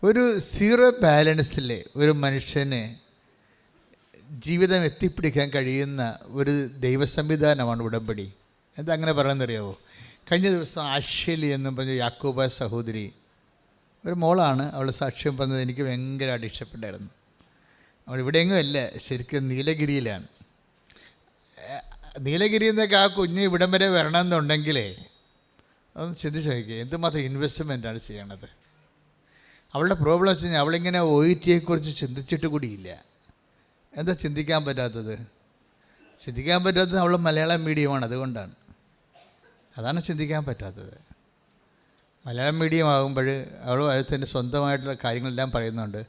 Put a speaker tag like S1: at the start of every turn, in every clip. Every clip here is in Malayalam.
S1: ഒരു സീറോ ബാലൻസിൽ ഒരു മനുഷ്യന് ജീവിതം എത്തിപ്പിടിക്കാൻ കഴിയുന്ന ഒരു ദൈവ സംവിധാനമാണ് ഉടമ്പടി. എന്താ അങ്ങനെ പറയാമെന്നറിയാവോ? കഴിഞ്ഞ ദിവസം ആശ്വലി എന്നും പറഞ്ഞ യാക്കോബ സഹോദരി, ഒരു മോളാണ്, അവൾ സാക്ഷ്യം പറഞ്ഞത് എനിക്ക് ഭയങ്കരമായിട്ട് ഇഷ്ടപ്പെട്ടായിരുന്നു. അവൾ ഇവിടെയെങ്കിലും അല്ല, ശരിക്കും നീലഗിരിയിലാണ്. നീലഗിരിയിൽ നിന്നൊക്കെ ആ കുഞ്ഞ് ഇവിടം വരെ വരണമെന്നുണ്ടെങ്കിലേ അതൊന്ന് ചിന്തിച്ച് നോക്കിയേ, എന്തുമാത്രം ഇൻവെസ്റ്റ്മെൻറ്റാണ് ചെയ്യണത്. അവളുടെ പ്രോബ്ലം വെച്ച് കഴിഞ്ഞാൽ അവളിങ്ങനെ OET-യെക്കുറിച്ച് ചിന്തിച്ചിട്ട് കൂടിയില്ല. എന്താ ചിന്തിക്കാൻ പറ്റാത്തത്? ചിന്തിക്കാൻ പറ്റാത്തത് അവൾ മലയാളം മീഡിയമാണ്, അതുകൊണ്ടാണ്. അതാണ് ചിന്തിക്കാൻ പറ്റാത്തത്. മലയാളം മീഡിയം ആകുമ്പോൾ അവൾ അതിൽ തന്നെ സ്വന്തമായിട്ടുള്ള കാര്യങ്ങളെല്ലാം പറയുന്നുണ്ട്.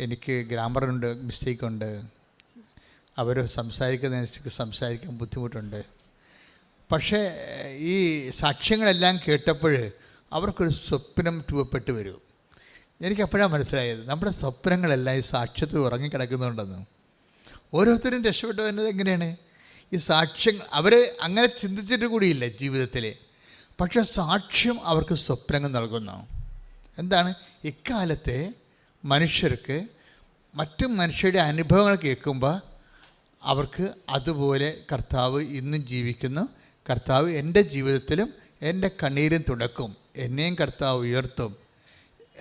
S1: എനിക്ക് ഗ്രാമറുണ്ട്, മിസ്റ്റേക്കുണ്ട്, അവർ സംസാരിക്കുന്നതനുസരിച്ച് സംസാരിക്കാൻ ബുദ്ധിമുട്ടുണ്ട്. പക്ഷേ ഈ സാക്ഷ്യങ്ങളെല്ലാം കേട്ടപ്പോൾ അവർക്കൊരു സ്വപ്നം രൂപപ്പെട്ട് വരും. എനിക്കപ്പോഴാണ് മനസ്സിലായത് നമ്മുടെ സ്വപ്നങ്ങളെല്ലാം ഈ സാക്ഷ്യത്തിൽ ഉറങ്ങിക്കിടക്കുന്നുണ്ടെന്ന്. ഓരോരുത്തരും രക്ഷപ്പെട്ടു വരുന്നത് എങ്ങനെയാണ്? ഈ സാക്ഷ്യം അവർ അങ്ങനെ ചിന്തിച്ചിട്ട് കൂടിയില്ല ജീവിതത്തിൽ, പക്ഷേ സാക്ഷ്യം അവർക്ക് സ്വപ്നങ്ങൾ നൽകുന്നു. എന്താണ്? ഇക്കാലത്തെ മനുഷ്യർക്ക് മറ്റു മനുഷ്യരുടെ അനുഭവങ്ങൾ കേൾക്കുമ്പോൾ അവർക്ക് അതുപോലെ കർത്താവ് ഇന്നും ജീവിക്കുന്നു, കർത്താവ് എൻ്റെ ജീവിതത്തിലും എൻ്റെ കണ്ണീരും തുടക്കും, എന്നെയും കർത്താവ് ഉയർത്തും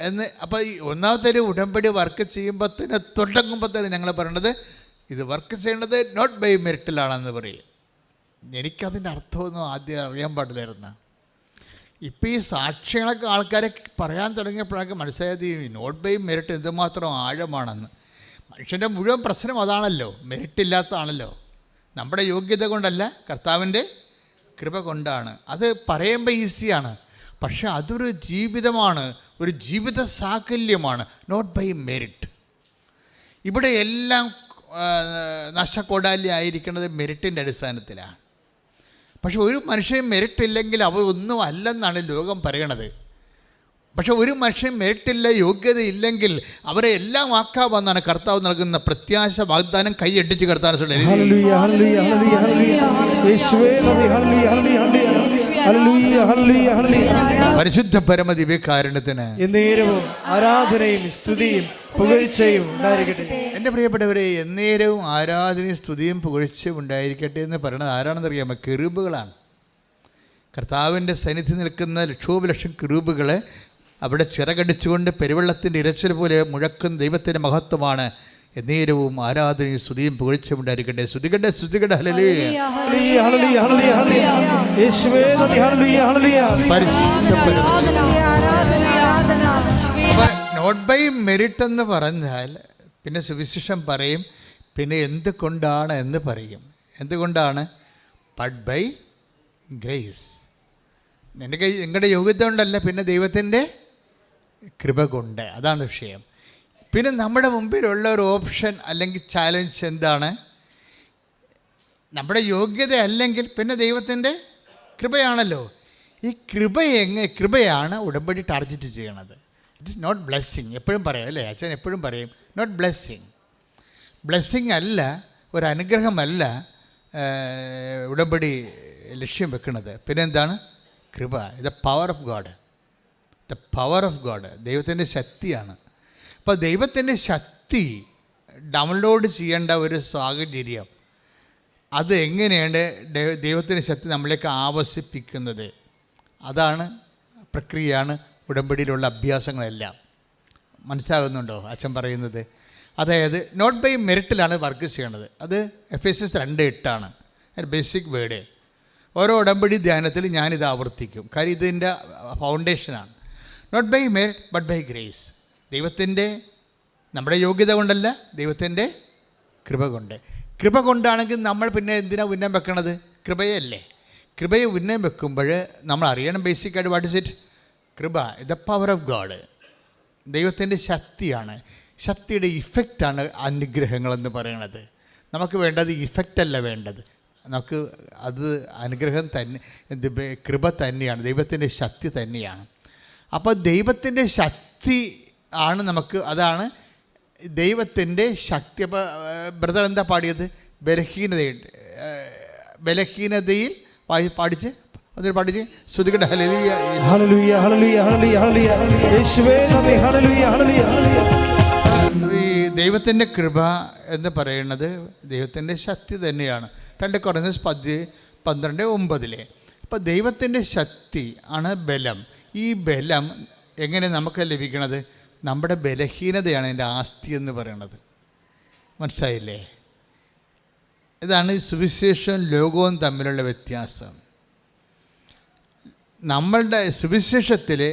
S1: എന്ന്. അപ്പോൾ ഈ ഒന്നാമത്തെ ഒരു ഉടമ്പടി വർക്ക് ചെയ്യുമ്പോൾ തന്നെ തുടങ്ങുമ്പോൾ തന്നെ ഞങ്ങൾ പറയണത് ഇത് വർക്ക് ചെയ്യേണ്ടത് നോട്ട് ബൈ മെറിറ്റിലാണെന്ന് പറയും. എനിക്കതിൻ്റെ അർത്ഥമൊന്നും ആദ്യം അറിയാൻ പാടില്ലായിരുന്നു. ഇപ്പോൾ ഈ സാക്ഷ്യങ്ങളൊക്കെ ആൾക്കാരെ പറയാൻ തുടങ്ങിയപ്പോഴൊക്കെ മനസ്സിലായത് ഈ നോട്ട് ബൈ മെറിറ്റ് എന്തുമാത്രം ആഴമാണെന്ന്. മനുഷ്യൻ്റെ മുഴുവൻ പ്രശ്നം അതാണല്ലോ, മെറിറ്റ് ഇല്ലാത്തതാണല്ലോ. നമ്മുടെ യോഗ്യത കൊണ്ടല്ല, കർത്താവിൻ്റെ കൃപ കൊണ്ടാണ്. അത് പറയുമ്പോൾ ഈസിയാണ്, പക്ഷെ അതൊരു ജീവിതമാണ്, ഒരു ജീവിത സാകല്യമാണ്. Not by merit. ഇവിടെ എല്ലാം നഷ്ടക്കൊടാലി ആയിരിക്കുന്നത് മെറിറ്റിൻ്റെ അടിസ്ഥാനത്തിലാണ്. പക്ഷെ ഒരു മനുഷ്യൻ മെറിറ്റ് ഇല്ലെങ്കിൽ അവർ ഒന്നും അല്ലെന്നാണ് ലോകം പറയണത്. പക്ഷെ ഒരു മനുഷ്യൻ മെറിറ്റില്ല, യോഗ്യത ഇല്ലെങ്കിൽ അവരെ എല്ലാം ആക്കാമെന്നാണ് കർത്താവ് നൽകുന്ന പ്രത്യാശ വാഗ്ദാനം. കൈയടിച്ച് കർത്താവ് പരിശുദ്ധ പരമദിവ്യകാരുണ്യത്തിന് എന്നേരവും ആരാധനയും സ്തുതിയും പുകഴ്ചയും ഉണ്ടായിരിക്കട്ടെ. എൻ്റെ പ്രിയപ്പെട്ടവരെ, എന്നേരവും ആരാധനയും സ്തുതിയും പുകഴ്ചയും ഉണ്ടായിരിക്കട്ടെ എന്ന് പറയുന്നത് ആരാണെന്നറിയാമോ? കെരൂബുകളാണ്. കർത്താവിൻ്റെ സന്നിധി നിൽക്കുന്ന ലക്ഷോപലക്ഷം കെരൂബുകളെ അവിടെ ചിറകടിച്ചുകൊണ്ട് പെരുവെള്ളത്തിൻ്റെ ഇരച്ചിൽ പോലെ മുഴക്കുന്ന ദൈവത്തിൻ്റെ മഹത്വമാണ്. എന്നേരവും ആരാധനയും സ്തുതിയും പുകഴ്ചയും ഉണ്ടായിരിക്കട്ടെ. സ്തുതികട്ടെ, സ്തുതികട്ടെ. നോട്ട് ബൈ മെറിറ്റ് എന്ന് പറഞ്ഞാൽ പിന്നെ സുവിശേഷം പറയും, പിന്നെ എന്തുകൊണ്ടാണ് എന്ന് പറയും. എന്തുകൊണ്ടാണ്? But by grace. നിങ്ങളുടെ യോഗ്യത കൊണ്ടല്ല, പിന്നെ ദൈവത്തിൻ്റെ കൃപ കൊണ്ട്. അതാണ് വിഷയം. പിന്നെ നമ്മുടെ മുമ്പിലുള്ള ഒരു ഓപ്ഷൻ അല്ലെങ്കിൽ ചാലഞ്ച് എന്താണ്? നമ്മുടെ യോഗ്യത അല്ലെങ്കിൽ പിന്നെ ദൈവത്തിൻ്റെ കൃപയാണല്ലോ. ഈ കൃപയാണ് ഉടമ്പടി ടാർഗറ്റ് ചെയ്യണത്. It is not blessing. എപ്പോഴും പറയാം അല്ലേ, അച്ഛൻ എപ്പോഴും പറയും നോട്ട് ബ്ലെസ്സിങ്. ബ്ലെസ്സിങ് അല്ല, ഒരു അനുഗ്രഹമല്ല ഉടമ്പടി ലക്ഷ്യം വെക്കുന്നത്. പിന്നെ എന്താണ്? കൃപ. The power of God. The power of God ദൈവത്തിൻ്റെ ശക്തിയാണ്. അപ്പോൾ ദൈവത്തിൻ്റെ ശക്തി ഡൗൺലോഡ് ചെയ്യേണ്ട ഒരു സാഹചര്യം, അത് എങ്ങനെയാണ് ദൈവത്തിൻ്റെ ശക്തി നമ്മളിലേക്ക് ആവസിപ്പിക്കുന്നത്? അതാണ് പ്രക്രിയയാണ് ഉടമ്പടിയിലുള്ള അഭ്യാസങ്ങളെല്ലാം. മനസ്സിലാകുന്നുണ്ടോ അച്ഛൻ പറയുന്നത്? അതായത് നോട്ട് ബൈ മെറിറ്റിലാണ് വർക്ക് ചെയ്യേണ്ടത്. അത് Ephesians 2:8 ബേസിക് വേർഡ്. ഓരോ ഉടമ്പടി ധ്യാനത്തിൽ ഞാനിത് ആവർത്തിക്കും, കാര്യം ഇതിൻ്റെ ഫൗണ്ടേഷനാണ്. Not by merit but by grace. ദൈവത്തിൻ്റെ, നമ്മുടെ യോഗ്യത കൊണ്ടല്ല, ദൈവത്തിൻ്റെ കൃപ കൊണ്ട്. കൃപ കൊണ്ടാണെങ്കിൽ നമ്മൾ പിന്നെ എന്തിനാണ് ഉന്നം വെക്കണത്? കൃപയല്ലേ. കൃപയെ ഉന്നം വെക്കുമ്പോൾ നമ്മൾ അറിയണം ബേസിക്കായിട്ട് വാട്ട് ഇസ് ഇറ്റ്? കൃപ ദ പവർ ഓഫ് ഗോഡ്. ദൈവത്തിൻ്റെ ശക്തിയാണ്. ശക്തിയുടെ ഇഫക്റ്റാണ് അനുഗ്രഹങ്ങളെന്ന് പറയണത്. നമുക്ക് വേണ്ടത് ഇഫക്റ്റല്ല വേണ്ടത്, നമുക്ക് അത് അനുഗ്രഹം തന്നെ, കൃപ തന്നെയാണ്, ദൈവത്തിൻ്റെ ശക്തി തന്നെയാണ്. അപ്പോൾ ദൈവത്തിൻ്റെ ശക്തി ആണ് നമുക്ക്, അതാണ് ദൈവത്തിൻ്റെ ശക്തി. അപ്പോൾ ബ്രദർ എന്താ പാടിയത്? ബലഹീനതയിൽ പാടിച്ച് അതിൽ പാടിച്ച് ശ്രുതികട്ടെ. ഹല്ലേലൂയ, ഹല്ലേലൂയ, ഹല്ലേലൂയ, ഹല്ലേലൂയ, യേശുവേ നന്ദി, ഹല്ലേലൂയ, ഹല്ലേലൂയ. ദൈവത്തിൻ്റെ കൃപ എന്ന് പറയുന്നത് ദൈവത്തിൻ്റെ ശക്തി തന്നെയാണ്. 2 കൊരിന്ത്യർ 12:9. അപ്പോൾ ദൈവത്തിൻ്റെ ശക്തി ആണ് ബലം. ഈ ബലം എങ്ങനെ നമുക്ക് ലഭിക്കണത്? നമ്മുടെ ബലഹീനതയാണ് എൻ്റെ ആസ്തി എന്ന് പറയുന്നത്. മനസ്സിലായില്ലേ? ഇതാണ് ഈ സുവിശേഷവും ലോകവും തമ്മിലുള്ള വ്യത്യാസം. നമ്മളുടെ സുവിശേഷത്തിലെ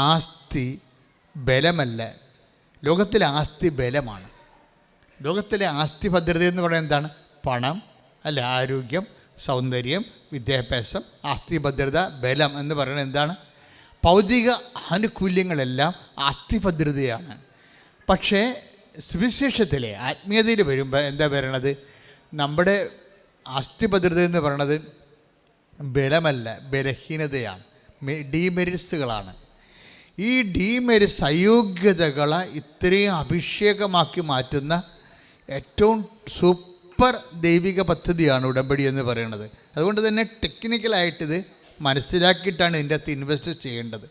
S1: ആസ്തി ബലമല്ല, ലോകത്തിലെ ആസ്തി ബലമാണ്. ലോകത്തിലെ ആസ്തി ഭദ്രത എന്ന് പറയുന്നത് എന്താണ്? പണം അല്ല, ആരോഗ്യം, സൗന്ദര്യം, വിദ്യാഭ്യാസം. ആസ്തി ഭദ്രത, ബലം എന്ന് പറയുന്നത് എന്താണ്? ഭൗതിക ആനുകൂല്യങ്ങളെല്ലാം ആസ്തി ഭദ്രതയാണ്. പക്ഷേ സുവിശേഷത്തിലെ ആത്മീയതയിൽ വരുമ്പോൾ എന്താ പറയണത്? നമ്മുടെ ആസ്തി ഭദ്രത എന്ന് പറയണത് ബലമല്ല, ബലഹീനതയാണ്, ഡീമെരിറ്റ്സുകളാണ്. ഈ ഡീമെരിറ്റ്സ്, അയോഗ്യതകളെ ഇത്രയും അഭിഷേകമാക്കി മാറ്റുന്ന ഏറ്റവും സൂപ്പർ ദൈവിക പദ്ധതിയാണ് ഉടമ്പടി എന്ന് പറയുന്നത്. അതുകൊണ്ട് തന്നെ ടെക്നിക്കലായിട്ടിത് മനസ്സിലാക്കിയിട്ടാണ് ഇതിൻ്റെ അകത്ത് ഇൻവെസ്റ്റ് ചെയ്യേണ്ടത്.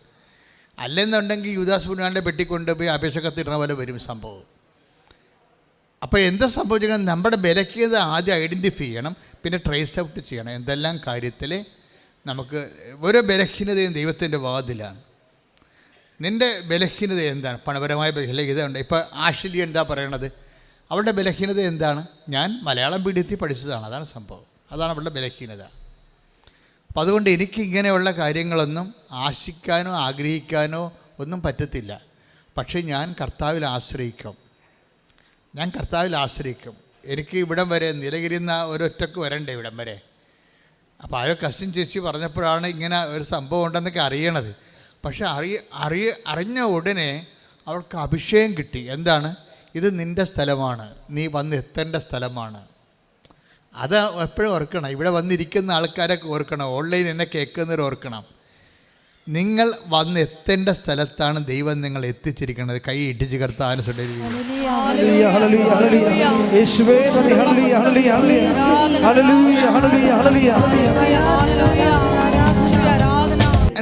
S1: അല്ലെന്നുണ്ടെങ്കിൽ യൂദാസ് പുണ്യാൻ്റെ പെട്ടിക്കൊണ്ടുപോയി അപേക്ഷകത്തിടുന്ന പോലെ വരും സംഭവം. അപ്പോൾ എന്താ സംഭവിച്ചാൽ നമ്മുടെ ബലഹീനത ആദ്യം ഐഡൻറ്റിഫൈ ചെയ്യണം, പിന്നെ ട്രേസ് ഔട്ട് ചെയ്യണം. എന്തെല്ലാം കാര്യത്തിൽ നമുക്ക് ഓരോ ബലഹീനതയും ദൈവത്തിൻ്റെ വാതിലാണ്. നിൻ്റെ ബലഹീനത എന്താണ്? പണപരമായ ബലഹീനത ഉണ്ട്. ഇപ്പോൾ ആഷിലി എന്താ പറയണത്? അവളുടെ ബലഹീനത എന്താണ്? ഞാൻ മലയാളം മീഡിയത്തിൽ പഠിച്ചതാണ്, അതാണ് സംഭവം, അതാണ് അവളുടെ ബലഹീനത. അപ്പം അതുകൊണ്ട് എനിക്ക് ഇങ്ങനെയുള്ള കാര്യങ്ങളൊന്നും ആശിക്കാനോ ആഗ്രഹിക്കാനോ ഒന്നും പറ്റത്തില്ല. പക്ഷേ ഞാൻ കർത്താവിൽ ആശ്രയിക്കും. എനിക്ക് ഇവിടം വരെ നിലകിരുന്ന ഒരൊറ്റക്ക് വരണ്ടേ ഇവിടം വരെ. അപ്പോൾ ആ കസിൻ ചേച്ചി പറഞ്ഞപ്പോഴാണ് ഇങ്ങനെ ഒരു സംഭവം ഉണ്ടെന്നൊക്കെ അറിയണത്. പക്ഷെ അറിഞ്ഞ ഉടനെ അവൾക്ക് അഭിഷേകം കിട്ടി. എന്താണ്? ഇത് നിൻ്റെ സ്ഥലമാണ്, നീ വന്ന് എത്തേണ്ട സ്ഥലമാണ്. അത് എപ്പോഴും ഓർക്കണം. ഇവിടെ വന്നിരിക്കുന്ന ആൾക്കാരൊക്കെ ഓർക്കണം, ഓൺലൈൻ എന്നെ കേൾക്കുന്നവർ ഓർക്കണം. നിങ്ങൾ വന്ന് എത്തേണ്ട സ്ഥലത്താണ് ദൈവം നിങ്ങൾ എത്തിച്ചിരിക്കുന്നത്. കൈ ഇടിച്ച് കർത്താവിനെ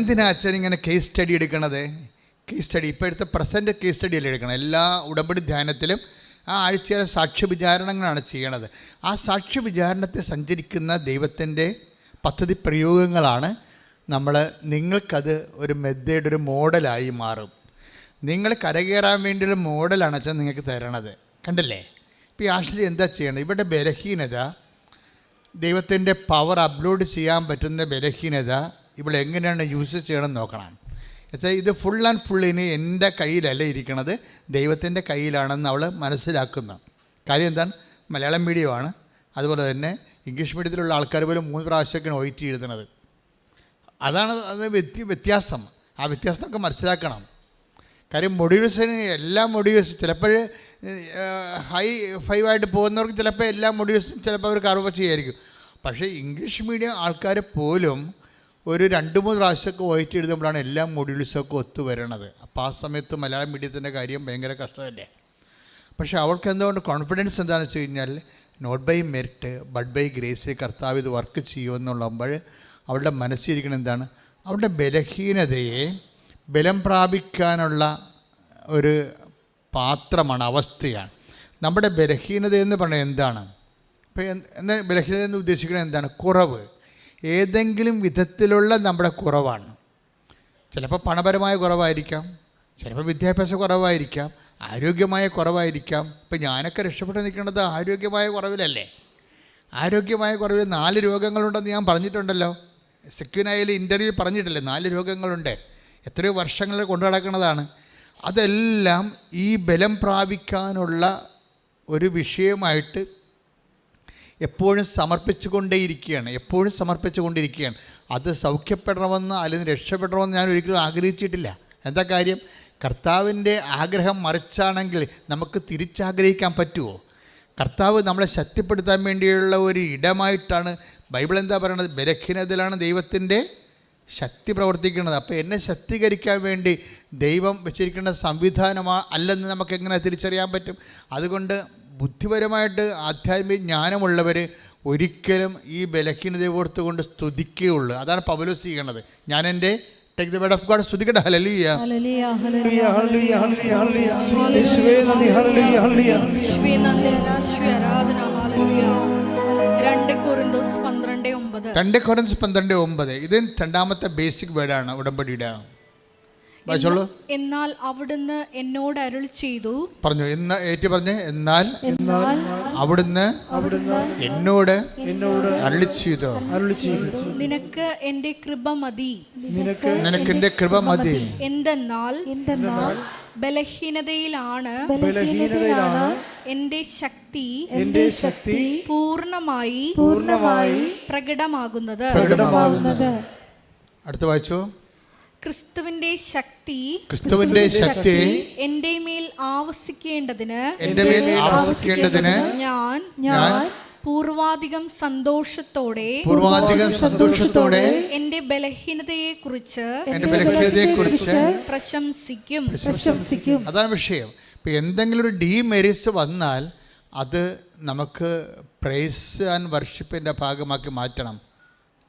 S1: എന്തിനാ അച്ഛൻ ഇങ്ങനെ കേസ് സ്റ്റഡി എടുക്കണത്? കേസ് സ്റ്റഡി ഇപ്പോഴത്തെ പ്രസൻറ്റ് കേസ് സ്റ്റഡിയല്ലേ എടുക്കണം. എല്ലാ ഉടമ്പടി ധ്യാനത്തിലും ആ ആഴ്ചയിലെ സാക്ഷ്യ വിചാരണങ്ങളാണ് ചെയ്യണത്. ആ സാക്ഷ്യ വിചാരണത്തെ സഞ്ചരിക്കുന്ന ദൈവത്തിൻ്റെ പദ്ധതി പ്രയോഗങ്ങളാണ് നിങ്ങൾക്കത് ഒരു മെത്തേഡ്, ഒരു മോഡലായി മാറും. നിങ്ങൾ കരകയറാൻ വേണ്ടിയുള്ള മോഡലാണ് അച്ഛൻ നിങ്ങൾക്ക് തരണത്. കണ്ടില്ലേ? ഇപ്പോൾ ഈ ആശ്ലി എന്താ ചെയ്യണത്? ഇവിടെ ബലഹീനത, ദൈവത്തിൻ്റെ പവർ അപ്ലോഡ് ചെയ്യാൻ പറ്റുന്ന ബലഹീനത ഇവിടെ എങ്ങനെയാണ് യൂസ് ചെയ്യണമെന്ന് നോക്കണം. എന്നുവെച്ചാൽ ഇത് ഫുൾ ആൻഡ് ഫുൾ ഇനി എൻ്റെ കയ്യിലല്ല ഇരിക്കണത്, ദൈവത്തിൻ്റെ കയ്യിലാണെന്ന് അവൾ മനസ്സിലാക്കുന്ന കാര്യം എന്താണ്? മലയാളം മീഡിയമാണ്, അതുപോലെ തന്നെ ഇംഗ്ലീഷ് മീഡിയത്തിലുള്ള ആൾക്കാർ പോലും 3 പ്രാവശ്യമൊക്കെയാണ് OIT എഴുതുന്നത്. അതാണ് അത് വ്യത്യാസം. ആ വ്യത്യാസമൊക്കെ മനസ്സിലാക്കണം. കാര്യം മൊഡ്യൂൾസിന് എല്ലാ മൊഡ്യൂൾസും ചിലപ്പോൾ ഹൈ 5 ആയിട്ട് പോകുന്നവർക്ക് ചിലപ്പോൾ എല്ലാ മൊഡ്യൂൾസും ചിലപ്പോൾ അവർ കർവ് ചെയ്യായിരിക്കും. പക്ഷേ ഇംഗ്ലീഷ് മീഡിയം ആൾക്കാർ പോലും ഒരു 2-3 പ്രാവശ്യമൊക്കെ OIT എഴുതുമ്പോഴാണ് എല്ലാ മൊഡ്യൂൾസൊക്കെ ഒത്തു വരണത്. അപ്പോൾ ആ സമയത്ത് മലയാളം മീഡിയത്തിൻ്റെ കാര്യം ഭയങ്കര കഷ്ടമല്ലേ. പക്ഷേ അവൾക്ക് എന്തുകൊണ്ട് കോൺഫിഡൻസ് എന്താണെന്ന് വെച്ച് കഴിഞ്ഞാൽ not by merit but by grace കർത്താവ് ഇത് വർക്ക് ചെയ്യുമെന്നുള്ളപ്പോൾ അവളുടെ മനസ്സിരിക്കണം എന്താണ്? അവളുടെ ബലഹീനതയെ ബലം പ്രാപിക്കാനുള്ള ഒരു പാത്രമാണ്, അവസ്ഥയാണ്. നമ്മുടെ ബലഹീനത എന്ന് പറഞ്ഞാൽ എന്താണ്? ഇപ്പോൾ എന്താ ബലഹീനത എന്ന് ഉദ്ദേശിക്കുന്നത്? എന്താണ്? കുറവ്, ഏതെങ്കിലും വിധത്തിലുള്ള നമ്മുടെ കുറവാണ്. ചിലപ്പോൾ പണപരമായ കുറവായിരിക്കാം, ചിലപ്പോൾ വിദ്യാഭ്യാസ കുറവായിരിക്കാം, ആരോഗ്യമായ കുറവായിരിക്കാം. ഇപ്പം ഞാനൊക്കെ രക്ഷപ്പെട്ട് നിൽക്കുന്നത് ആരോഗ്യമായ കുറവിലല്ലേ. ആരോഗ്യമായ കുറവിൽ 4 രോഗങ്ങളുണ്ടെന്ന് ഞാൻ പറഞ്ഞിട്ടുണ്ടല്ലോ. സെക്യൂനായിൽ ഇൻ്റർവ്യൂ പറഞ്ഞിട്ടില്ലേ? 4 രോഗങ്ങളുണ്ട്. എത്രയോ വർഷങ്ങൾ കൊണ്ടു നടക്കുന്നതാണ്. അതെല്ലാം ഈ ബലം പ്രാപിക്കാനുള്ള ഒരു വിഷയമായിട്ട് എപ്പോഴും സമർപ്പിച്ചുകൊണ്ടേയിരിക്കുകയാണ്. അത് സൗഖ്യപ്പെടണമെന്ന് അല്ലെങ്കിൽ രക്ഷപ്പെടണമെന്ന് ഞാൻ ഒരിക്കലും ആഗ്രഹിച്ചിട്ടില്ല. എന്താ കാര്യം? കർത്താവിൻ്റെ ആഗ്രഹം മറിച്ചാണെങ്കിൽ നമുക്ക് തിരിച്ചാഗ്രഹിക്കാൻ പറ്റുമോ? കർത്താവ് നമ്മളെ ശക്തിപ്പെടുത്താൻ വേണ്ടിയുള്ള ഒരു ഇടമായിട്ടാണ് ബൈബിൾ എന്താ പറയണത്? ബലഹീനതയിലാണ് ദൈവത്തിൻ്റെ ശക്തി പ്രവർത്തിക്കുന്നത്. അപ്പോൾ എന്നെ ശക്തീകരിക്കാൻ വേണ്ടി ദൈവം വെച്ചിരിക്കുന്ന അല്ലെന്ന് നമുക്ക് എങ്ങനെ തിരിച്ചറിയാൻ പറ്റും? അതുകൊണ്ട് ബുദ്ധിപരമായിട്ട് ആധ്യാത്മിക ജ്ഞാനമുള്ളവർ ഒരിക്കലും ഈ ബലഹീനതയെ ഓർത്തുകൊണ്ട് സ്തുതിക്കുകയുള്ളൂ. അതാണ് പൗലോസ് ചെയ്യണത്. ഞാൻ എൻ്റെ Take the word of God. സ്തുതിക്കട്ടെ. ഹല്ലേലൂയ.
S2: ഹല്ലേലൂയ ഹല്ലേലൂയ ഹല്ലേലൂയ ഹല്ലേലൂയ യേശുവേ നന്ദി. ഹല്ലേലൂയ ഹല്ലേലൂയ യേശുവേ നന്ദി. യേശുവേ ആരാധന. ഹല്ലേലൂയ. 2 കൊരിന്തോസ് 12:9.
S1: 2 കൊരിന്തോസ് 12:9. ഇത് രണ്ടാമത്തെ ബേസിക് വേർഡാണ് ഉടമ്പടിയുടെ. വായിച്ചോളൂ.
S2: എന്നാൽ അവിടുന്ന് എന്നോട് അരുളി ചെയ്തു.
S1: പറഞ്ഞു. ഏറ്റു പറഞ്ഞേ. എന്നാൽ അവിടുന്ന് എന്നോട് അരുളി ചെയ്തു.
S2: നിനക്ക് എന്റെ കൃപ മതി.
S1: നിനക്ക് എന്റെ കൃപ മതി.
S2: എന്തെന്നാൽ ബലഹീനതയിലാണ് എന്റെ ശക്തി പൂർണ്ണമായി പ്രകടമാകുന്നത്.
S1: അടുത്ത വായിച്ചു.
S2: ക്രിസ്തുവിന്റെ ശക്തി എന്റെ മേൽ ആവസിക്കേണ്ടതിന് ഞാൻ പൂർവാധികം സന്തോഷത്തോടെ എന്റെ ബലഹീനതയെ കുറിച്ച് പ്രശംസിക്കും.
S1: അതാണ് വിഷയം. ഇപ്പം എന്തെങ്കിലും ഒരു ഡീമെറിറ്റ്സ് വന്നാൽ അത് നമുക്ക് പ്രൈസ് ആൻഡ് വർഷിപ്പിൻ്റെ ഭാഗമാക്കി മാറ്റണം.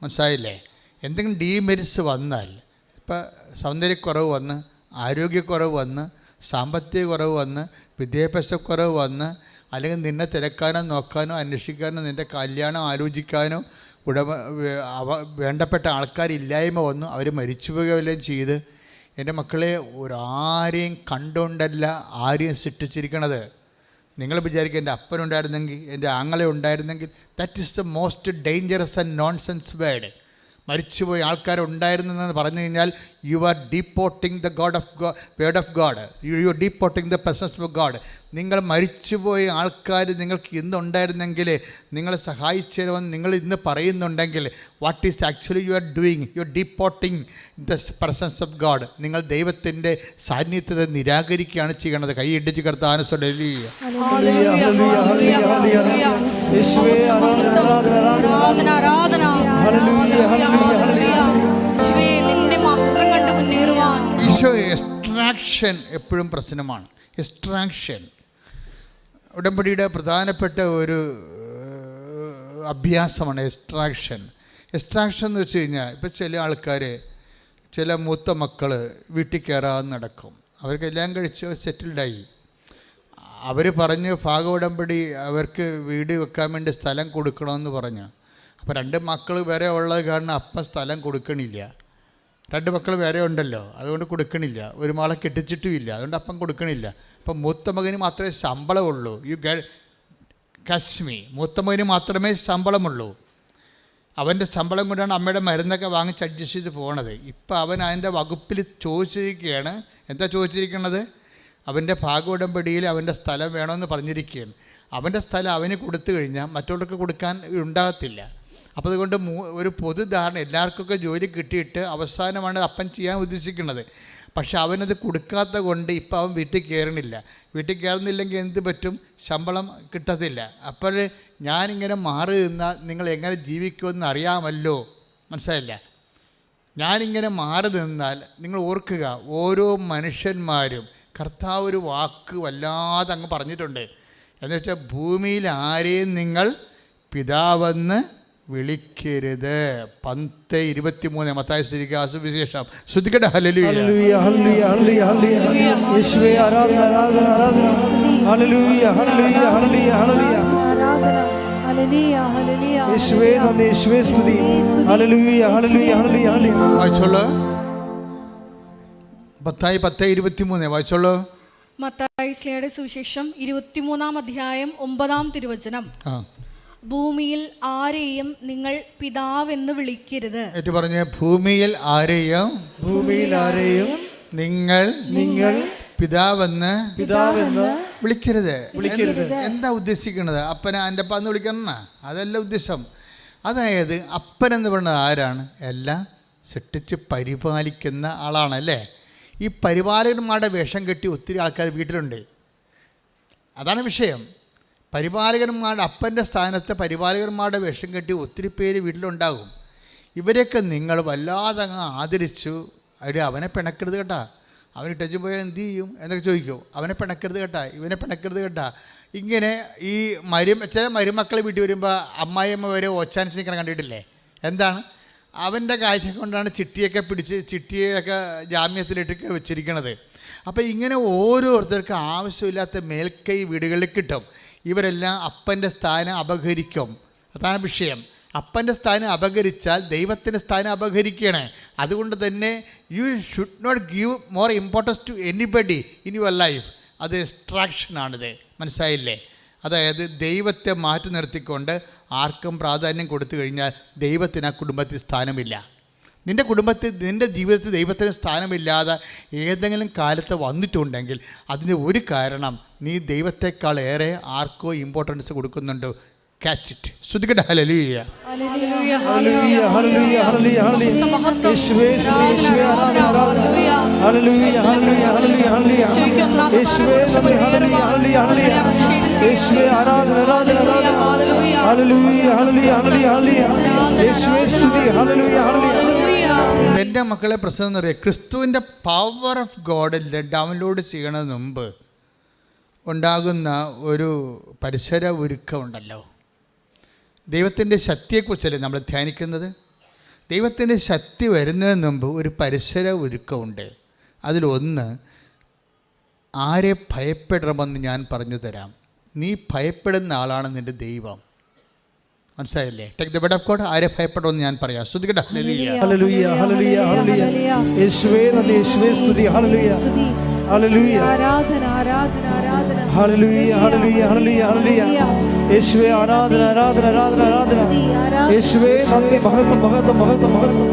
S1: മനസ്സിലായില്ലേ? എന്തെങ്കിലും ഡീമെറിറ്റ്സ് വന്നാൽ, ഇപ്പം സൗന്ദര്യക്കുറവ് വന്ന്, ആരോഗ്യക്കുറവ് വന്ന്, സാമ്പത്തിക കുറവ് വന്ന്, വിദ്യാഭ്യാസക്കുറവ് വന്ന്, അല്ലെങ്കിൽ നിന്നെ തിരക്കാനോ നോക്കാനോ അന്വേഷിക്കാനോ നിൻ്റെ കല്യാണം ആലോചിക്കാനോ വേണ്ടപ്പെട്ട ആൾക്കാരില്ലായ്മ വന്നു, അവർ മരിച്ചുപോവുകയെല്ലാം ചെയ്ത്, എൻ്റെ മക്കളെ ഒരാരെയും കണ്ടുകൊണ്ടല്ല ആരെയും സൃഷ്ടിച്ചിരിക്കണത്. നിങ്ങൾ വിചാരിക്കുക എൻ്റെ അപ്പനുണ്ടായിരുന്നെങ്കിൽ, എൻ്റെ ആങ്ങളെ ഉണ്ടായിരുന്നെങ്കിൽ. That is the most dangerous and nonsense word. മരിച്ചുപോയ ആൾക്കാരുണ്ടായിരുന്നെന്ന് പറഞ്ഞു കഴിഞ്ഞാൽ you are deporting the word of God. You are deporting the presence of God. നിങ്ങൾ മരിച്ചുപോയ ആൾക്കാർ നിങ്ങൾക്ക് ഇന്നുണ്ടായിരുന്നെങ്കിൽ, നിങ്ങളെ സഹായിച്ചതെന്ന് നിങ്ങൾ ഇന്ന് പറയുന്നുണ്ടെങ്കിൽ, what is actually you are doing? You are deporting the presence of God. നിങ്ങൾ ദൈവത്തിൻ്റെ സാന്നിധ്യത്തെ നിരാകരിക്കുകയാണ് ചെയ്യണത്. കൈ ഇടിച്ച് കർത്താവിനെ സ്തുതിക്കുക. ഈശോ എക്സ്ട്രാക്ഷൻ എപ്പോഴും പ്രശ്നമാണ്. എക്സ്ട്രാക്ഷൻ ഉടമ്പടിയുടെ പ്രധാനപ്പെട്ട ഒരു അഭ്യാസമാണ്. എക്സ്ട്രാക്ഷൻ എന്ന് വെച്ച് കഴിഞ്ഞാൽ, ഇപ്പോൾ ചില ആൾക്കാർ, ചില മൂത്ത മക്കൾ വീട്ടിൽ കയറാതെ നടക്കും. അവർക്കെല്ലാം കഴിച്ച് സെറ്റിൽഡായി. അവർ പറഞ്ഞ് ഉടമ്പടി അവർക്ക് വീട് വെക്കാൻ വേണ്ടി സ്ഥലം കൊടുക്കണമെന്ന് പറഞ്ഞു. അപ്പോൾ 2 മക്കൾ വേറെ ഉള്ളത് കാരണം അപ്പം സ്ഥലം കൊടുക്കണില്ല. 2 മക്കൾ വേറെ ഉണ്ടല്ലോ, അതുകൊണ്ട് കൊടുക്കണില്ല. ഒരു മകളെ കെട്ടിച്ചിട്ടുമില്ല, അതുകൊണ്ട് അപ്പം കൊടുക്കണില്ല. അപ്പം മൂത്ത മകന് മാത്രമേ ശമ്പളമുള്ളൂ. മൂത്ത മകന് മാത്രമേ ശമ്പളമുള്ളൂ. അവൻ്റെ ശമ്പളം കൊണ്ടാണ് അമ്മയുടെ മരുന്നൊക്കെ വാങ്ങിച്ച് അഡ്ജസ്റ്റ് ചെയ്ത് പോകണത്. ഇപ്പം അവൻ അതിൻ്റെ വകുപ്പിൽ ചോദിച്ചിരിക്കുകയാണ്. എന്താ ചോദിച്ചിരിക്കുന്നത്? അവൻ്റെ ഉടമ്പടിയിൽ അവൻ്റെ സ്ഥലം വേണമെന്ന് പറഞ്ഞിരിക്കുകയാണ്. അവൻ്റെ സ്ഥലം അവന് കൊടുത്തു കഴിഞ്ഞാൽ മറ്റുള്ളവർക്ക് കൊടുക്കാൻ ഉണ്ടാകത്തില്ല. അപ്പോൾ അതുകൊണ്ട് ഒരു പൊതുധാരണ, എല്ലാവർക്കൊക്കെ ജോലി കിട്ടിയിട്ട് അവസാനമാണ് അപ്പൻ ചെയ്യാൻ ഉദ്ദേശിക്കുന്നത്. പക്ഷെ അവനത് കൊടുക്കാത്ത കൊണ്ട് ഇപ്പം അവൻ വീട്ടിൽ കയറണില്ല. വീട്ടിൽ കയറുന്നില്ലെങ്കിൽ എന്ത് പറ്റും? ശമ്പളം കിട്ടത്തില്ല. അപ്പോൾ ഞാനിങ്ങനെ മാറി നിന്നാൽ നിങ്ങൾ എങ്ങനെ ജീവിക്കുമെന്ന് അറിയാമല്ലോ. മനസ്സിലായില്ല? ഞാനിങ്ങനെ മാറി നിന്നാൽ നിങ്ങൾ ഓർക്കുക, ഓരോ മനുഷ്യന്മാരും കർത്താവ് ഒരു വാക്ക് വല്ലാതെ അങ്ങ് പറഞ്ഞിട്ടുണ്ട്. എന്ന് വെച്ചാൽ ഭൂമിയിൽ ആരെയും നിങ്ങൾ പിതാവെന്ന് വിളിക്കരുത്. 10:23 മത്തായി സുവിശേഷം. ശ്രദ്ധിക്കട്ടെ. ഹല്ലേലൂയ ഹല്ലേലൂയ ഹല്ലേലൂയ ഹല്ലേലൂയ യേശുവേ ആരാധന ആരാധന ആരാധന. ഹല്ലേലൂയ ഹല്ലേലൂയ ഹല്ലേലൂയ ഹല്ലേലൂയ ആരാധന. ഹല്ലേലൂയ ഹല്ലേലൂയ യേശുവേ നന്ദി, യേശുവേ സ്തുതി. ഹല്ലേലൂയ ഹല്ലേലൂയ ഹല്ലേലൂയ ഹല്ലേലൂയ. വായിച്ചോളൂ. മത്തായി 10:23 വായിച്ചോളൂ.
S2: മത്തായി ശ്ലീഹയുടെ സുവിശേഷം 23-ാം അധ്യായം 9-ാം തിരുവചനം. ഭൂമിയിൽ ആരെയും നിങ്ങൾ പിതാവെന്ന് വിളിക്കരുത്.
S1: ഏറ്റു പറഞ്ഞ ഭൂമിയിൽ ആരെയും നിങ്ങൾ പിതാവെന്ന് വിളിക്കരുത്. എന്താ ഉദ്ദേശിക്കുന്നത്? അപ്പനെ എൻ്റെ അപ്പ എന്ന് വിളിക്കണം, അതല്ല ഉദ്ദേശം. അതായത് അപ്പനെന്ന് പറയുന്നത് ആരാണ്? എല്ലാം സൃഷ്ടിച്ച് പരിപാലിക്കുന്ന ആളാണ്, അല്ലേ? ഈ പരിപാലകന്മാരുടെ വേഷം കെട്ടി ഒത്തിരി ആൾക്കാർ വീട്ടിലുണ്ട്. അതാണ് വിഷയം. പരിപാലകന്മാരുടെ അപ്പൻ്റെ സ്ഥാനത്ത് പരിപാലകന്മാരുടെ വേഷം കെട്ടി ഒത്തിരി പേര് വീട്ടിലുണ്ടാകും. ഇവരെയൊക്കെ നിങ്ങൾ വല്ലാതെ അങ്ങ് ആദരിച്ചു. അവനെ പിണക്കരുത് കേട്ടാ, അവൻ ഇട്ടു പോയാൽ എന്ത് ചെയ്യും എന്നൊക്കെ ചോദിക്കും. അവനെ പിണക്കരുത് കേട്ടാ, ഇവനെ പിണക്കരുത് കേട്ടാ. ഇങ്ങനെ ഈ ചില മരുമക്കൾ വീട്ടിൽ വരുമ്പോൾ അമ്മായിയമ്മ വരെ ഒച്ചാനിച്ച് നിൽക്കണം കണ്ടിട്ടില്ലേ? എന്താണ്? അവൻ്റെ കാഴ്ച കൊണ്ടാണ് ചിട്ടിയൊക്കെ ജാമ്യത്തിലിട്ടൊക്കെ വെച്ചിരിക്കണത്. അപ്പോൾ ഇങ്ങനെ ഓരോരുത്തർക്ക് ആവശ്യമില്ലാത്ത മേൽക്കൈ വീടുകളിൽ കിട്ടും. ഇവരെല്ലാം അപ്പൻ്റെ സ്ഥാനം അപഹരിക്കും. അതാണ് വിഷയം. അപ്പൻ്റെ സ്ഥാനം അപഹരിച്ചാൽ ദൈവത്തിൻ്റെ സ്ഥാനം അപഹരിക്കുകയാണ്. അതുകൊണ്ട് തന്നെ you should not give more importance to anybody in your life. അത് എക്സ്ട്രാക്ഷനാണിത്. മനസ്സിലായില്ലേ? അതായത് ദൈവത്തെ മാറ്റി നിർത്തിക്കൊണ്ട് ആർക്കും പ്രാധാന്യം കൊടുത്തു കഴിഞ്ഞാൽ ദൈവത്തിന് ആ കുടുംബത്തിൽ സ്ഥാനമില്ല. നിൻ്റെ കുടുംബത്തിൽ, നിൻ്റെ ജീവിതത്തിൽ ദൈവത്തിന് സ്ഥാനമില്ലാതെ ഏതെങ്കിലും കാലത്ത് വന്നിട്ടുണ്ടെങ്കിൽ അതിന് ഒരു കാരണം നീ ദൈവത്തെക്കാളേറെ ആർക്കോ ഇമ്പോർട്ടൻസ് കൊടുക്കുന്നുണ്ട്. Catch it. ശ്രുതിക്കട്ടെ. ഹല്ലേലൂയ.
S2: ഹല്ലേലൂയ.
S3: ഹല്ലേലൂയ. ഹല്ലേലൂയ. ഹല്ലേലൂയ. ഹല്ലേലൂയ. യേശുവേ സ്തുതി. യേശുവേ ആരാധന. ഹല്ലേലൂയ. ഹല്ലേലൂയ. ഹല്ലേലൂയ. ഹല്ലേലൂയ. യേശുവേ നന്ദി. ഹല്ലേലൂയ. ഹല്ലേലൂയ. ഹല്ലേലൂയ. യേശുവേ ആരാധന. ആരാധന. ഹല്ലേലൂയ. ഹല്ലേലൂയ. ഹല്ലേലൂയ. ഹല്ലേലൂയ. യേശുവേ സ്തുതി. ഹല്ലേലൂയ. ഹല്ലേലൂയ.
S1: എൻ്റെ മക്കളെ പ്രശ്നം എന്ന് പറയുക, ക്രിസ്തുവിൻ്റെ പവർ ഓഫ് ഗോഡിൽ ഡൗൺലോഡ് ചെയ്യണതിന് മുമ്പ് ഉണ്ടാകുന്ന ഒരു പരിസര ഒരുക്കമുണ്ടല്ലോ. ദൈവത്തിൻ്റെ ശക്തിയെക്കുറിച്ചല്ലേ നമ്മൾ ധ്യാനിക്കുന്നത്. ദൈവത്തിൻ്റെ ശക്തി വരുന്നതിന് മുമ്പ് ഒരു പരിസര ഒരുക്കമുണ്ട്. അതിലൊന്ന്, ആരെ ഭയപ്പെടണമെന്ന് ഞാൻ പറഞ്ഞു തരാം. നീ ഭയപ്പെടുന്ന ആളാണ് നിൻ്റെ ദൈവം. മനസ്സിലായില്ലേ? Take the word of God. ആരെ ഭയപ്പെടണമെന്ന് ഞാൻ പറയാം. ശ്രദ്ധിക്കട്ടെ. ഹല്ലേലൂയ.
S3: ഹല്ലേലൂയ. ഹല്ലേലൂയ. ഹല്ലേലൂയ. യേശുവേ നന്ദി. യേശുവേ സ്തുതി. ഹല്ലേലൂയ. ഹല്ലേലൂയ.
S2: ആരാധന. ആരാധന. ആരാധന.
S3: ഹല്ലേലൂയ. ഹല്ലേലൂയ. ഹല്ലേലൂയ. ഹല്ലേലൂയ. യേശുവേ ആരാധന. ആരാധന. ആരാധന. ആരാധന. യേശുവേ നന്ദി. മഹത്വം. മഹത്വം. മഹത്വം. മഹത്വം.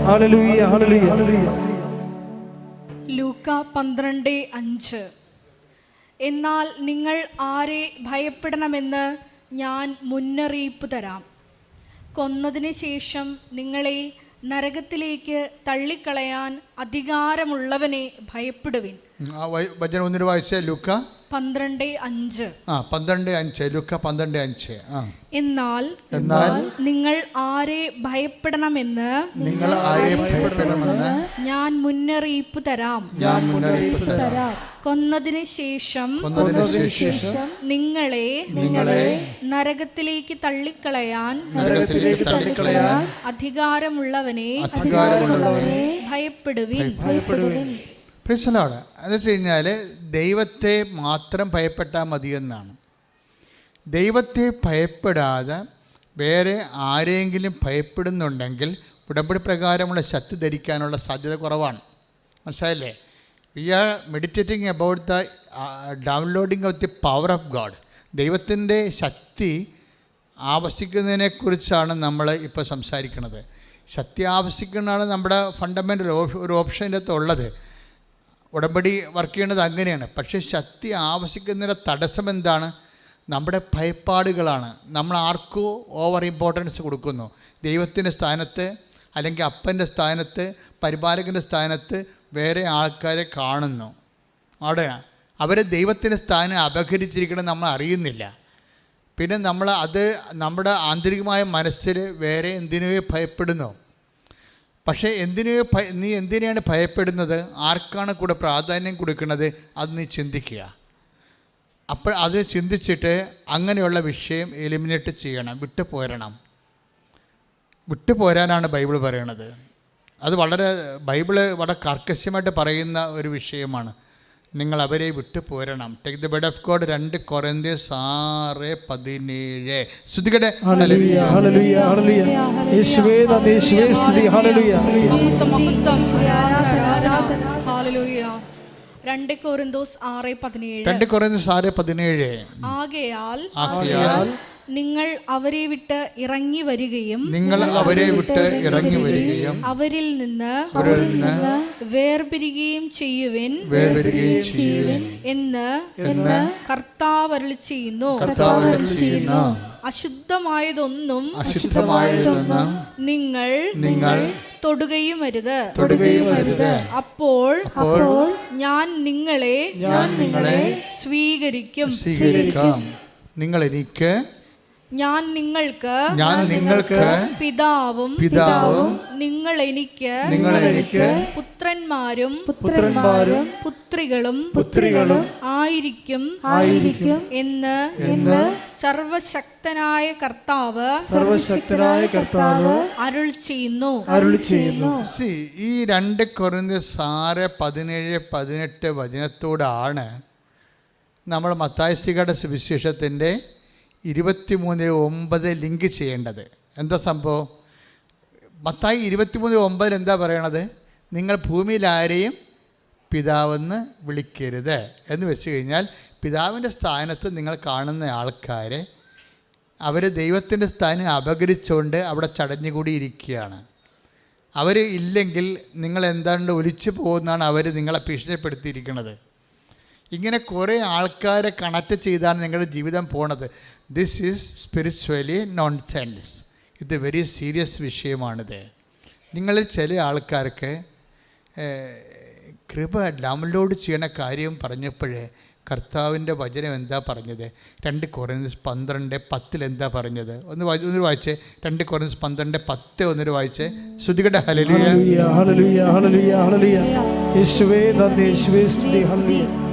S3: ഹല്ലേലൂയ. ഹല്ലേലൂയ. ഹല്ലേലൂയ.
S2: ലൂക്ക 12:5. എന്നാൽ നിങ്ങൾ ആരെ ഭയപ്പെടണമെന്ന് ഞാൻ മുന്നറിയിപ്പ് തരാം. കൊന്നതിന് ശേഷം നിങ്ങളെ നരകത്തിലേക്ക് തള്ളിക്കളയാൻ അധികാരമുള്ളവനെ ഭയപ്പെടുവിൻ.
S1: വചനം ഒന്നിന് വായിച്ചേ. ലൂക്ക
S2: 12:5.
S1: 12:5. ലൂക്ക 12:5.
S2: എന്നാൽ നിങ്ങൾ ആരെ ഭയപ്പെടണമെന്ന് ഞാൻ മുന്നറിയിപ്പ് തരാം. കൊന്നതിന് ശേഷം നിങ്ങളെ നരകത്തിലേക്ക് തള്ളിക്കളയാൻ അധികാരമുള്ളവനെ ഭയപ്പെടുവിൻ.
S1: പ്രിയപ്പെട്ടവരെ, എന്ന് വെച്ച് കഴിഞ്ഞാൽ ദൈവത്തെ മാത്രം ഭയപ്പെട്ടാൽ മതിയെന്നാണ്. ദൈവത്തെ ഭയപ്പെടാതെ വേറെ ആരെങ്കിലും ഭയപ്പെടുന്നുണ്ടെങ്കിൽ ഉടമ്പടി പ്രകാരമുള്ള ശക്തി ധരിക്കാനുള്ള സാധ്യത കുറവാണ്. മനസ്സിലായില്ലേ? We are meditating about the downloading of the power of God. ദൈവത്തിൻ്റെ ശക്തി ആവശ്യിക്കുന്നതിനെക്കുറിച്ചാണ് നമ്മൾ ഇപ്പോൾ സംസാരിക്കുന്നത്. ശക്തി ആവശ്യിക്കുന്നതാണ് നമ്മുടെ ഫണ്ടമെൻ്റൽ ഒരു ഓപ്ഷൻ്റെ അകത്ത് ഉള്ളത്. ഉടമ്പടി വർക്ക് ചെയ്യേണ്ടത് അങ്ങനെയാണ്. പക്ഷേ ശക്തി ആവശ്യിക്കുന്നതിൻ്റെ തടസ്സം എന്താണ്? നമ്മുടെ ഭയപ്പാടുകളാണ്. നമ്മൾ ആർക്കോ ഓവർ ഇമ്പോർട്ടൻസ് കൊടുക്കുന്നു. ദൈവത്തിൻ്റെ സ്ഥാനത്ത്, അല്ലെങ്കിൽ അപ്പൻ്റെ സ്ഥാനത്ത്, പരിപാലകൻ്റെ സ്ഥാനത്ത് വേറെ ആൾക്കാരെ കാണുന്നു. അവിടെയാണ് അവർ ദൈവത്തിൻ്റെ സ്ഥാനം അപഹരിച്ചിരിക്കണം, നമ്മൾ അറിയുന്നില്ല. പിന്നെ നമ്മൾ അത് നമ്മുടെ ആന്തരികമായ മനസ്സിൽ വേറെ എന്തിനെയോ ഭയപ്പെടുന്നു. പക്ഷേ നീ എന്തിനെയാണ് ഭയപ്പെടുന്നത്? ആർക്കാണ് കൂടെ പ്രാധാന്യം കൊടുക്കുന്നത്? അത് നീ ചിന്തിക്കുക. അപ്പോൾ അത് ചിന്തിച്ചിട്ട് അങ്ങനെയുള്ള വിഷയം എലിമിനേറ്റ് ചെയ്യണം, വിട്ടുപോരാനാണ് ബൈബിൾ പറയണത്. അത് ബൈബിള് വളരെ കർക്കശമായിട്ട് പറയുന്ന ഒരു വിഷയമാണ്. നിങ്ങൾ അവരെ വിട്ടുപോരണം. Take the word of God. 2 കൊരിന്ത്യർ 6:17. ശ്രുതികട്ടെ.
S3: ഹല്ലേലൂയ. ഹല്ലേലൂയ. ഹല്ലേലൂയ. യേശുവേ നന്ദി. യേശുവേ സ്തുതി. ഹല്ലേലൂയ.
S2: ഹല്ലേലൂയ. 2 കൊരിന്ത്യർ 6:17.
S1: 2 കൊരിന്ത്യർ 6:17.
S2: ആകയാൽ നിങ്ങൾ അവരെ വിട്ട് ഇറങ്ങി വരികയും അവരിൽ നിന്ന് വേർപിരിയുകയും ചെയ്യുവിൻ എന്ന് കർത്താവ് അരുളി ചെയ്യുന്നു. അശുദ്ധമായതൊന്നും നിങ്ങൾ തൊടുകയും അരുത്. അപ്പോൾ ഞാൻ നിങ്ങളെ സ്വീകരിക്കും.
S1: നിങ്ങൾ എനിക്ക്
S2: ഞാൻ നിങ്ങൾക്ക് പിതാവും നിങ്ങൾ എനിക്ക് പുത്രന്മാരും പുത്രികളും ആയിരിക്കും എന്ന് സർവശക്തനായ കർത്താവ് അരുൾ ചെയ്യുന്നു.
S1: ഈ 2 കൊരിന്ത്യർ 6:17-18 വചനത്തോടാണ് നമ്മൾ മത്തായിയുടെ സുവിശേഷത്തിൻ്റെ 23:9 ലിങ്ക് ചെയ്യേണ്ടത്. എന്താ സംഭവം? മത്തായി 23:9 എന്താ പറയണത്? നിങ്ങൾ ഭൂമിയിൽ ആരെയും പിതാവെന്ന് വിളിക്കരുത് എന്ന് വെച്ച് കഴിഞ്ഞാൽ പിതാവിൻ്റെ സ്ഥാനത്ത് നിങ്ങൾ കാണുന്ന ആൾക്കാരെ അവർ ദൈവത്തിൻ്റെ സ്ഥാനം അപകരിച്ചുകൊണ്ട് അവിടെ ചടഞ്ഞുകൂടി ഇരിക്കുകയാണ്. അവർ ഇല്ലെങ്കിൽ നിങ്ങൾ എന്താണ്ട് ഒലിച്ചു പോകുന്നതാണ് അവർ നിങ്ങളെ ഭീഷണിപ്പെടുത്തിയിരിക്കുന്നത്. ഇങ്ങനെ കുറേ ആൾക്കാരെ കണക്ട് ചെയ്താണ് നിങ്ങളുടെ ജീവിതം പോണത്. This is spiritually nonsense. ഇത് വെരി സീരിയസ് വിഷയമാണിത്. നിങ്ങളിൽ ചില ആൾക്കാർക്ക് കൃപ ഡൗൺലോഡ് ചെയ്യണ കാര്യം പറഞ്ഞപ്പോഴേ കർത്താവിൻ്റെ വചനം എന്താ പറഞ്ഞത്? 2 കൊരിന്ത്യർ 12:10 എന്താ പറഞ്ഞത്? ഒന്ന് വായിച്ചേ. 2 കൊരിന്ത്യർ 12:10 ഒന്നൊരു വായിച്ചേ. ശ്രുതികട ഹല്ലേലൂയ,
S3: ഹല്ലേലൂയ, ഹല്ലേലൂയ, ഹല്ലേലൂയ, ഹല്ലേലൂയ. യേശുവേ നന്ദി, യേശുവേ സ്തുതി, ഹല്ലേലൂയ.